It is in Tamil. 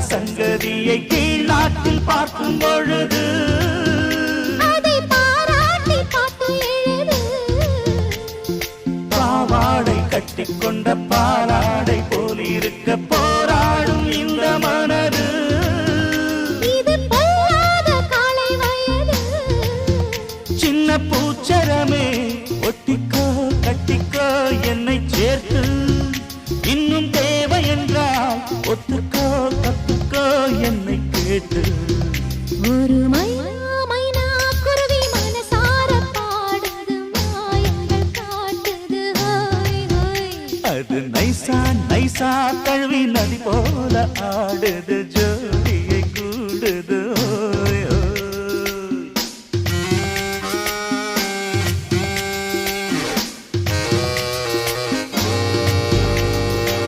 சங்கதியை கீழ் நாட்டில் பார்க்கும் பொழுது அதை பாராட்டி பாட்டு எழுது. பாவாடை கட்டிக்கொண்ட பாலாடை போல் இருக்க போராடும் இந்த மனது. இது பொல்லாத காலை வயது. சின்ன பூச்சரமே ஒட்டிக்கோ கட்டிக்கோ என்னை சேர்த்து. இன்னும் தேவை என்றால் ஒத்துக்கோ கத்துக்கோ என்னை கேட்டு. ஒரு மைனா குருவி மனசார பாடுது மாயங்கள் காட்டுது. ஹாய் ஹாய் அது நைசா நைசா கழுவி நதி போல ஆடுது ஜோ.